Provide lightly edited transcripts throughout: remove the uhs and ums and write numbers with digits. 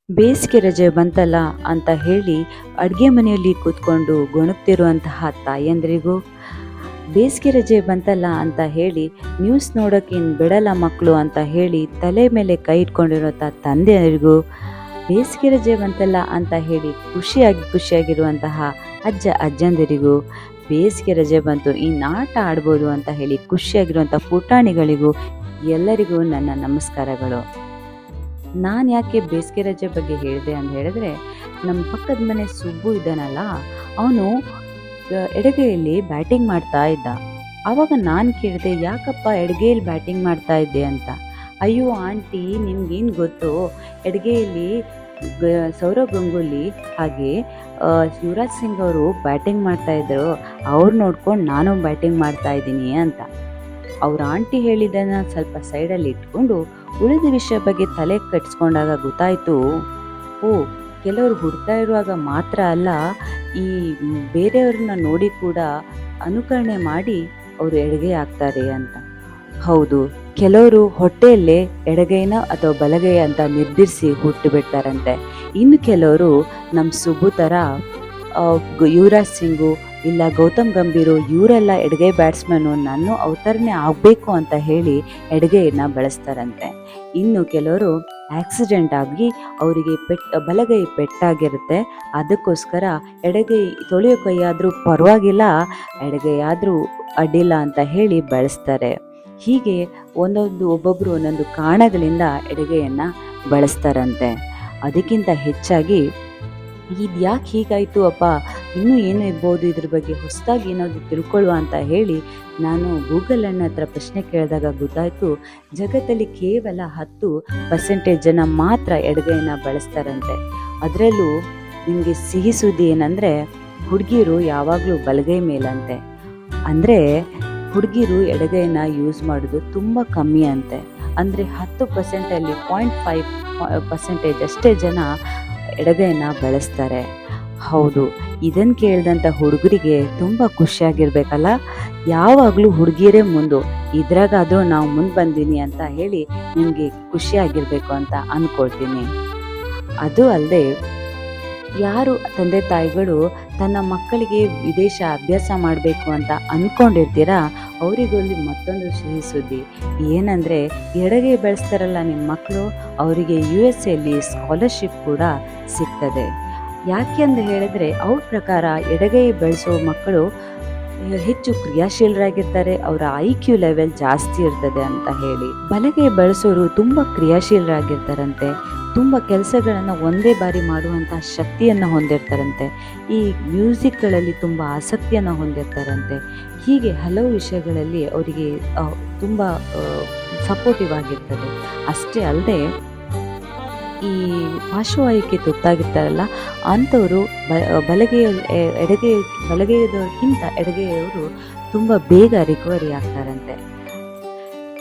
ಬೇಸಿಗೆ ರಜೆ ಬಂತಲ್ಲ ಅಂತ ಹೇಳಿ ಅಡುಗೆ ಮನೆಯಲ್ಲಿ ಕೂತ್ಕೊಂಡು ಗೊಣಗ್ತಿರುವಂತಹ ತಾಯಂದ್ರಿಗೂ, ಬೇಸಿಗೆ ರಜೆ ಬಂತಲ್ಲ ಅಂತ ಹೇಳಿ ನ್ಯೂಸ್ ನೋಡೋಕ್ಕಿನ್ ಬಿಡಲ್ಲ ಮಕ್ಕಳು ಅಂತ ಹೇಳಿ ತಲೆ ಮೇಲೆ ಕೈ ಇಟ್ಕೊಂಡಿರುವಂಥ ತಂದೆಯರಿಗೂ, ಬೇಸಿಗೆ ರಜೆ ಬಂತಲ್ಲ ಅಂತ ಹೇಳಿ ಖುಷಿಯಾಗಿರುವಂತಹ ಅಜ್ಜಂದಿರಿಗೂ, ಬೇಸಿಗೆ ರಜೆ ಬಂತು ಇನ್ನು ಆಟ ಆಡ್ಬೋದು ಅಂತ ಹೇಳಿ ಖುಷಿಯಾಗಿರುವಂಥ ಪುಟಾಣಿಗಳಿಗೂ ಎಲ್ಲರಿಗೂ ನನ್ನ ನಮಸ್ಕಾರಗಳು. ನಾನು ಯಾಕೆ ಬೇಸಿಗೆ ರಜೆ ಬಗ್ಗೆ ಹೇಳಿದೆ ಅಂತ ಹೇಳಿದ್ರೆ, ನಮ್ಮ ಪಕ್ಕದ ಮನೆ ಸುಬ್ಬು ಇದ್ದಾನಲ್ಲ, ಅವನು ಎಡಗೈಯಲ್ಲಿ ಬ್ಯಾಟಿಂಗ್ ಮಾಡ್ತಾ ಇದ್ದ. ಆವಾಗ ನಾನು ಕೇಳಿದೆ, ಯಾಕಪ್ಪ ಎಡಗೈಯಲ್ಲಿ ಬ್ಯಾಟಿಂಗ್ ಮಾಡ್ತಾ ಇದ್ದೆ ಅಂತ. ಅಯ್ಯೋ ಆಂಟಿ, ನಿಮ್ಗೇನು ಗೊತ್ತು, ಎಡಗೈಯಲ್ಲಿ ಸೌರವ್ ಗಂಗೂಲಿ ಹಾಗೆ ಯುವರಾಜ್ ಸಿಂಗ್ ಅವರು ಬ್ಯಾಟಿಂಗ್ ಮಾಡ್ತಾ ಇದ್ರು, ಅವ್ರು ನೋಡ್ಕೊಂಡು ನಾನು ಬ್ಯಾಟಿಂಗ್ ಮಾಡ್ತಾ ಇದ್ದೀನಿ ಅಂತ. ಅವ್ರ ಆಂಟಿ ಹೇಳಿದ್ದನ್ನು ಸ್ವಲ್ಪ ಸೈಡಲ್ಲಿ ಇಟ್ಕೊಂಡು ಉಳಿದ ವಿಷಯ ಬಗ್ಗೆ ತಲೆ ಕಟ್ಸ್ಕೊಂಡಾಗ ಗೊತ್ತಾಯಿತು, ಓ, ಕೆಲವರು ಹುಡ್ತಾ ಇರುವಾಗ ಮಾತ್ರ ಅಲ್ಲ, ಈ ಬೇರೆಯವ್ರನ್ನ ನೋಡಿ ಕೂಡ ಅನುಕರಣೆ ಮಾಡಿ ಅವರು ಎಡಗೈ ಆಗ್ತಾರೆ ಅಂತ. ಹೌದು, ಕೆಲವರು ಹೊಟ್ಟೆಯಲ್ಲೇ ಎಡಗೈನ ಅಥವಾ ಬಲಗೈ ಅಂತ ನಿರ್ಧರಿಸಿ ಹುಟ್ಟು ಬಿಡ್ತಾರಂತೆ. ಇನ್ನು ಕೆಲವರು ನಮ್ಮ ಸುಬ್ಬು ಥರ ಯುವರಾಜ್ ಸಿಂಗು ಇಲ್ಲ ಗೌತಮ್ ಗಂಭೀರು ಇವರೆಲ್ಲ ಎಡಗೈ ಬ್ಯಾಟ್ಸ್ಮನ್ನು, ನಾನು ಅವ್ರ ಥರನೇ ಆಗಬೇಕು ಅಂತ ಹೇಳಿ ಎಡಗೈಯನ್ನು ಬಳಸ್ತಾರಂತೆ. ಇನ್ನು ಕೆಲವರು ಆಕ್ಸಿಡೆಂಟ್ ಆಗಿ ಅವರಿಗೆ ಬಲಗೈ ಪೆಟ್ಟಾಗಿರುತ್ತೆ, ಅದಕ್ಕೋಸ್ಕರ ಎಡಗೈ ತೊಳೆಯೋ ಕೈಯಾದರೂ ಪರವಾಗಿಲ್ಲ, ಎಡಗೈ ಆದರೂ ಅಡ್ಡಿಲ್ಲ ಅಂತ ಹೇಳಿ ಬಳಸ್ತಾರೆ. ಹೀಗೆ ಒಬ್ಬೊಬ್ಬರು ಒಂದೊಂದು ಕಾರಣಗಳಿಂದ ಎಡಗೈಯನ್ನು ಬಳಸ್ತಾರಂತೆ. ಅದಕ್ಕಿಂತ ಹೆಚ್ಚಾಗಿ ಇದು ಯಾಕೆ ಹೀಗಾಯಿತು ಅಪ್ಪ, ಇನ್ನೂ ಏನು ಇರ್ಬೋದು ಇದ್ರ ಬಗ್ಗೆ ಹೊಸದಾಗಿ ಏನಾದರೂ ತಿಳ್ಕೊಳ್ಳುವ ಅಂತ ಹೇಳಿ ನಾನು ಗೂಗಲ್ ಅಣ್ಣ ಹತ್ರ ಪ್ರಶ್ನೆ ಕೇಳಿದಾಗ ಗೊತ್ತಾಯಿತು, ಜಗತ್ತಲ್ಲಿ ಕೇವಲ 10% ಜನ ಮಾತ್ರ ಎಡಗೈನ ಬಳಸ್ತಾರಂತೆ. ಅದರಲ್ಲೂ ನಿಮಗೆ ಸಿಹಿ ಸುದ್ದಿ ಏನಂದರೆ, ಹುಡುಗಿರು ಯಾವಾಗಲೂ ಬಲಗೈ ಮೇಲಂತೆ. ಅಂದರೆ ಹುಡುಗಿರು ಎಡಗೈನ ಯೂಸ್ ಮಾಡೋದು ತುಂಬ ಕಮ್ಮಿ ಅಂತೆ. ಅಂದರೆ 10%ಅಲ್ಲಿ 0.5% ಅಷ್ಟೇ ಜನ ಎಡಗೈನ ಬಳಸ್ತಾರೆ. ಹೌದು, ಇದನ್ನು ಕೇಳಿದಂಥ ಹುಡುಗರಿಗೆ ತುಂಬ ಖುಷಿಯಾಗಿರ್ಬೇಕಲ್ಲ. ಯಾವಾಗಲೂ ಹುಡುಗಿಯರೇ ಮುಂದು, ಇದ್ರಾಗಾದರೂ ನಾವು ಮುಂದೆ ಬಂದೀನಿ ಅಂತ ಹೇಳಿ ನಿಮಗೆ ಖುಷಿಯಾಗಿರಬೇಕು ಅಂತ ಅಂದ್ಕೊಳ್ತೀನಿ. ಅದು ಅಲ್ಲದೆ, ಯಾರು ತಂದೆ ತಾಯಿಗಳು ತನ್ನ ಮಕ್ಕಳಿಗೆ ವಿದೇಶ ಅಭ್ಯಾಸ ಮಾಡಬೇಕು ಅಂತ ಅಂದ್ಕೊಂಡಿರ್ತೀರಾ, ಅವರಿಗಲ್ಲಿ ಮತ್ತೊಂದು ಸಿಹಿ ಸುದ್ದಿ ಏನಂದರೆ, ಎಡಗೈ ಬೆಳೆಸ್ತಾರಲ್ಲ ನಿಮ್ಮ ಮಕ್ಕಳು, ಅವರಿಗೆ USA ಸ್ಕಾಲರ್ಶಿಪ್ ಕೂಡ ಸಿಗ್ತದೆ. ಯಾಕೆ ಅಂತ ಹೇಳಿದ್ರೆ, ಅವ್ರ ಪ್ರಕಾರ ಎಡಗೈ ಬೆಳೆಸೋ ಮಕ್ಕಳು ಹೆಚ್ಚು ಕ್ರಿಯಾಶೀಲರಾಗಿರ್ತಾರೆ, ಅವರ IQ ಲೆವೆಲ್ ಜಾಸ್ತಿ ಇರ್ತದೆ ಅಂತ ಹೇಳಿ. ಬಲಗೈ ಬೆಳೆಸೋರು ತುಂಬ ಕ್ರಿಯಾಶೀಲರಾಗಿರ್ತಾರಂತೆ, ತುಂಬ ಕೆಲಸಗಳನ್ನು ಒಂದೇ ಬಾರಿ ಮಾಡುವಂಥ ಶಕ್ತಿಯನ್ನು ಹೊಂದಿರ್ತಾರಂತೆ, ಈ ಮ್ಯೂಸಿಕ್ಗಳಲ್ಲಿ ತುಂಬ ಆಸಕ್ತಿಯನ್ನು ಹೊಂದಿರ್ತಾರಂತೆ. ಹೀಗೆ ಹಲವು ವಿಷಯಗಳಲ್ಲಿ ಅವರಿಗೆ ತುಂಬ ಸಪೋರ್ಟಿವ್ ಆಗಿರ್ತದೆ. ಅಷ್ಟೇ ಅಲ್ಲದೆ, ಈ ಪಾರ್ಶ್ವವಾಯುಕ್ಕೆ ತುತ್ತಾಗಿರ್ತಾರಲ್ಲ ಅಂಥವರು ಬಲಗೈಯದವ್ರಿಗಿಂತ ಎಡಗೈಯವರು ತುಂಬ ಬೇಗ ರಿಕವರಿ ಆಗ್ತಾರಂತೆ.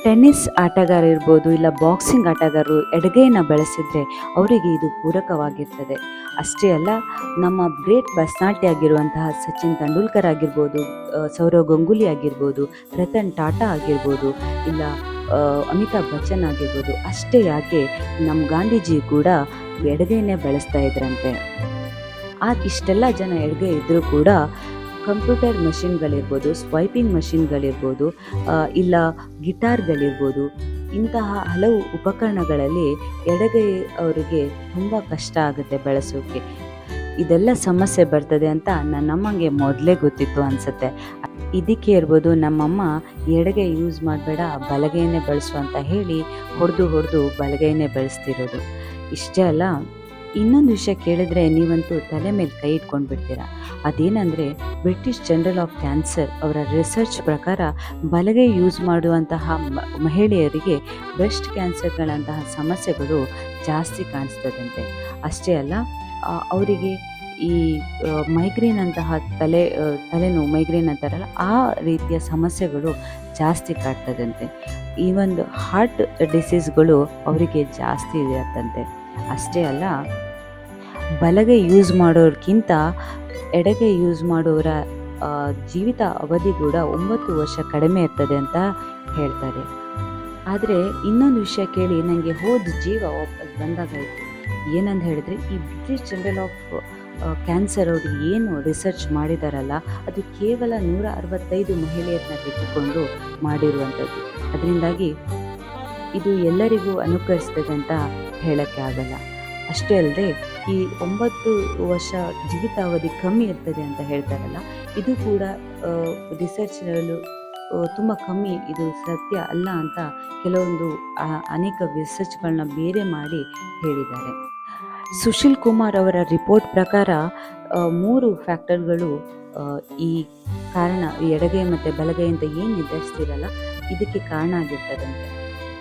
ಟೆನ್ನಿಸ್ ಆಟಗಾರ ಇರ್ಬೋದು, ಇಲ್ಲ ಬಾಕ್ಸಿಂಗ್ ಆಟಗಾರರು ಎಡಗೈನ ಬಳಸಿದರೆ ಅವರಿಗೆ ಇದು ಪೂರಕವಾಗಿರ್ತದೆ. ಅಷ್ಟೇ ಅಲ್ಲ, ನಮ್ಮ ಗ್ರೇಟ್ ಪರ್ಸನಾಲಿಟಿ ಆಗಿರುವಂತಹ ಸಚಿನ್ ತೆಂಡೂಲ್ಕರ್ ಆಗಿರ್ಬೋದು, ಸೌರವ್ ಗಂಗೂಲಿ ಆಗಿರ್ಬೋದು, ರತನ್ ಟಾಟಾ ಆಗಿರ್ಬೋದು, ಇಲ್ಲ ಅಮಿತಾಬ್ ಬಚ್ಚನ್ ಆಗಿರ್ಬೋದು, ಅಷ್ಟೇ ಯಾಕೆ ನಮ್ಮ ಗಾಂಧೀಜಿ ಕೂಡ ಎಡಗೈನೇ ಬಳಸ್ತಾ ಇದ್ರಂತೆ. ಇಷ್ಟೆಲ್ಲ ಜನ ಎಡಗೈ ಇದ್ದರೂ ಕೂಡ ಕಂಪ್ಯೂಟರ್ ಮಷಿನ್ಗಳಿರ್ಬೋದು, ಸ್ವೈಪಿಂಗ್ ಮಷಿನ್ಗಳಿರ್ಬೋದು, ಇಲ್ಲ ಗಿಟಾರ್ಗಳಿರ್ಬೋದು, ಇಂತಹ ಹಲವು ಉಪಕರಣಗಳಲ್ಲಿ ಎಡಗೈ ಅವರಿಗೆ ತುಂಬ ಕಷ್ಟ ಆಗುತ್ತೆ ಬಳಸೋಕ್ಕೆ. ಇದೆಲ್ಲ ಸಮಸ್ಯೆ ಬರ್ತದೆ ಅಂತ ನನ್ನಮ್ಮಂಗೆ ಮೊದಲೇ ಗೊತ್ತಿತ್ತು ಅನಿಸುತ್ತೆ. ಇದಕ್ಕೆ ಇರ್ಬೋದು ನಮ್ಮಮ್ಮ ಎಡಗೈ ಯೂಸ್ ಮಾಡಬೇಡ, ಬಲಗೈನೇ ಬಳಸು ಅಂತ ಹೇಳಿ ಹೊಡೆದು ಬಲಗೈನೇ ಬಳಸ್ತಿರೋದು. ಇಷ್ಟೇ ಅಲ್ಲ, ಇನ್ನೊಂದು ವಿಷಯ ಕೇಳಿದ್ರೆ ನೀವಂತೂ ತಲೆ ಮೇಲೆ ಕೈ ಇಟ್ಕೊಂಡು ಬಿಡ್ತೀರ. ಅದೇನೆಂದರೆ, ಬ್ರಿಟಿಷ್ ಜನರಲ್ ಆಫ್ ಕ್ಯಾನ್ಸರ್ ಅವರ ರಿಸರ್ಚ್ ಪ್ರಕಾರ ಬಲಗೈ ಯೂಸ್ ಮಾಡುವಂತಹ ಮಹಿಳೆಯರಿಗೆ ಬ್ರೆಸ್ಟ್ ಕ್ಯಾನ್ಸರ್ಗಳಂತಹ ಸಮಸ್ಯೆಗಳು ಜಾಸ್ತಿ ಕಾಣಿಸ್ತದಂತೆ. ಅಷ್ಟೇ ಅಲ್ಲ, ಅವರಿಗೆ ಈ ಮೈಗ್ರೇನ್ ಅಂತಹ ತಲೆನೋವು, ಮೈಗ್ರೇನ್ ಅಂತಾರಲ್ಲ, ಆ ರೀತಿಯ ಸಮಸ್ಯೆಗಳು ಜಾಸ್ತಿ ಕಾಡ್ತದಂತೆ. ಈ ಒಂದು ಹಾರ್ಟ್ ಡಿಸೀಸ್ಗಳು ಅವರಿಗೆ ಜಾಸ್ತಿ ಇರತ್ತಂತೆ. ಅಷ್ಟೇ ಅಲ್ಲ, ಬಲಗೈ ಯೂಸ್ ಮಾಡೋರ್ಗಿಂತ ಎಡಗೈ ಯೂಸ್ ಮಾಡೋರ ಜೀವಿತ ಅವಧಿ ಕೂಡ 9 ವರ್ಷ ಕಡಿಮೆ ಇರ್ತದೆ ಅಂತ ಹೇಳ್ತಾರೆ. ಆದರೆ ಇನ್ನೊಂದು ವಿಷಯ ಕೇಳಿ ನನಗೆ ಹೋದ ಜೀವ ವಾಪಸ್ ಬಂದಾಗಾಯಿತು. ಏನಂತ ಹೇಳಿದ್ರೆ ಈ ಬ್ರಿಟಿಷ್ ಜನರಲ್ ಆಫ್ ಕ್ಯಾನ್ಸರ್ ಅವರು ಏನು ರಿಸರ್ಚ್ ಮಾಡಿದಾರಲ್ಲ ಅದು ಕೇವಲ 165 ಮಹಿಳೆಯರನ್ನ ತೆಗೆದುಕೊಂಡು ಮಾಡಿರುವಂಥದ್ದು. ಅದರಿಂದಾಗಿ ಇದು ಎಲ್ಲರಿಗೂ ಅನುಕರಿಸ್ತದೆ ಅಂತ ಹೇಳಕ್ಕೆ ಆಗಲ್ಲ. ಅಷ್ಟೇ ಅಲ್ಲದೆ ಈ 9 ವರ್ಷ ಜೀವಿತಾವಧಿ ಕಮ್ಮಿ ಇರ್ತದೆ ಅಂತ ಹೇಳ್ತಾರಲ್ಲ, ಇದು ಕೂಡ ರಿಸರ್ಚ್ನಲ್ಲೂ ತುಂಬ ಕಮ್ಮಿ, ಇದು ಸತ್ಯ ಅಲ್ಲ ಅಂತ ಕೆಲವೊಂದು ಅನೇಕ ರಿಸರ್ಚ್ಗಳನ್ನ ಬೇರೆ ಮಾಡಿ ಹೇಳಿದ್ದಾರೆ. ಸುಶೀಲ್ ಕುಮಾರ್ ಅವರ ರಿಪೋರ್ಟ್ ಪ್ರಕಾರ 3 ಫ್ಯಾಕ್ಟರ್ಗಳು ಈ ಕಾರಣ, ಈ ಎಡಗೈ ಮತ್ತು ಬಲಗೈ ಅಂತ ಏನು ನಿರ್ಧರಿಸ್ತಿರಲ್ಲ ಇದಕ್ಕೆ ಕಾರಣ ಆಗಿರ್ತದಂತೆ.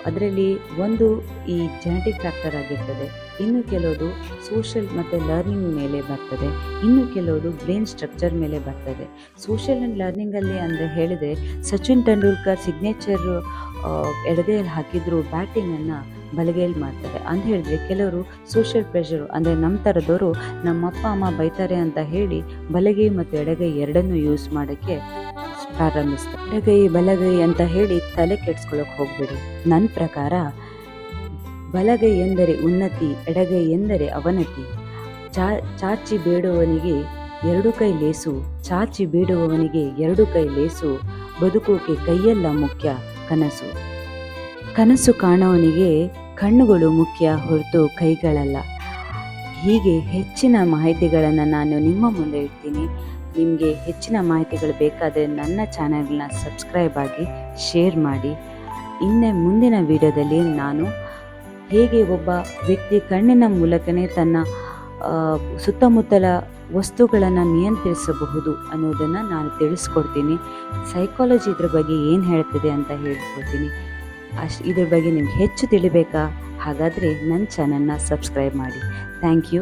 ಅದರಲ್ಲಿ ಒಂದು ಈ ಜೆನೆಟಿಕ್ ಫ್ಯಾಕ್ಟರ್ ಆಗಿರ್ತದೆ, ಇನ್ನು ಕೆಲವುದು ಸೋಷಲ್ ಮತ್ತು ಲರ್ನಿಂಗ್ ಮೇಲೆ ಬರ್ತದೆ, ಇನ್ನು ಕೆಲವುದು ಬ್ರೈನ್ ಸ್ಟ್ರಕ್ಚರ್ ಮೇಲೆ ಬರ್ತದೆ. ಸೋಷಲ್ ಆ್ಯಂಡ್ ಲರ್ನಿಂಗಲ್ಲಿ ಅಂದರೆ ಹೇಳಿದರೆ ಸಚಿನ್ ತೆಂಡೂಲ್ಕರ್ ಸಿಗ್ನೇಚರ್ ಎಡಗೈಯಲ್ಲಿ ಹಾಕಿದ್ರು ಬ್ಯಾಟಿಂಗನ್ನು ಬಲಗೈಯಲ್ಲಿ ಮಾಡ್ತಾರೆ ಅಂತ ಹೇಳಿದ್ರೆ, ಕೆಲವರು ಸೋಷಿಯಲ್ ಪ್ರೆಷರು ಅಂದರೆ ನಮ್ಮ ಥರದವರು ನಮ್ಮ ಅಪ್ಪ ಅಮ್ಮ ಬೈತಾರೆ ಅಂತ ಹೇಳಿ ಬಲಗೈ ಮತ್ತು ಎಡಗೈ ಎರಡನ್ನೂ ಯೂಸ್ ಮಾಡೋಕ್ಕೆ ಪ್ರಾರಂಭಿಸ್ತಾರೆ. ಎಡಗೈ ಬಲಗೈ ಅಂತ ಹೇಳಿ ತಲೆ ಕೆಡಿಸ್ಕೊಳ್ಳೋಕೆ ಹೋಗ್ಬೇಡಿ. ನನ್ನ ಪ್ರಕಾರ ಬಲಗೈ ಎಂದರೆ ಉನ್ನತಿ, ಎಡಗೈ ಎಂದರೆ ಅವನತಿ. ಚಾಚಿ ಬೇಡುವವನಿಗೆ 2 ಕೈ ಲೇಸು, ಚಾಚಿ ಬೇಡುವವನಿಗೆ 2 ಕೈ ಲೇಸು, ಬದುಕೋಕೆ ಕೈಯೆಲ್ಲ ಮುಖ್ಯ ಕನಸು. ಕನಸು ಕಾಣೋವನಿಗೆ ಕಣ್ಣುಗಳು ಮುಖ್ಯ ಹೊರತು ಕೈಗಳಲ್ಲ. ಹೀಗೆ ಹೆಚ್ಚಿನ ಮಾಹಿತಿಗಳನ್ನು ನಾನು ನಿಮ್ಮ ಮುಂದೆ ಇಡ್ತೀನಿ. ನಿಮಗೆ ಹೆಚ್ಚಿನ ಮಾಹಿತಿಗಳು ಬೇಕಾದರೆ ನನ್ನ ಚಾನಲ್ನ ಸಬ್ಸ್ಕ್ರೈಬ್ ಆಗಿ, ಶೇರ್ ಮಾಡಿ. ಮುಂದಿನ ವಿಡಿಯೋದಲ್ಲಿ ನಾನು ಹೇಗೆ ಒಬ್ಬ ವ್ಯಕ್ತಿ ಕಣ್ಣಿನ ಮೂಲಕನೇ ತನ್ನ ಸುತ್ತಮುತ್ತಲ ವಸ್ತುಗಳನ್ನು ನಿಯಂತ್ರಿಸಬಹುದು ಅನ್ನೋದನ್ನು ನಾನು ತಿಳಿಸ್ಕೊಡ್ತೀನಿ. ಸೈಕಾಲಜಿ ಇದ್ರ ಬಗ್ಗೆ ಏನು ಹೇಳ್ತಿದೆ ಅಂತ ಹೇಳ್ಕೊಡ್ತೀನಿ. ಇದ್ರ ಬಗ್ಗೆ ನಿಮ್ಗೆ ಹೆಚ್ಚು ತಿಳಿಬೇಕಾ? ಹಾಗಾದರೆ ನನ್ನ ಚಾನಲ್ನ ಸಬ್ಸ್ಕ್ರೈಬ್ ಮಾಡಿ. Thank you.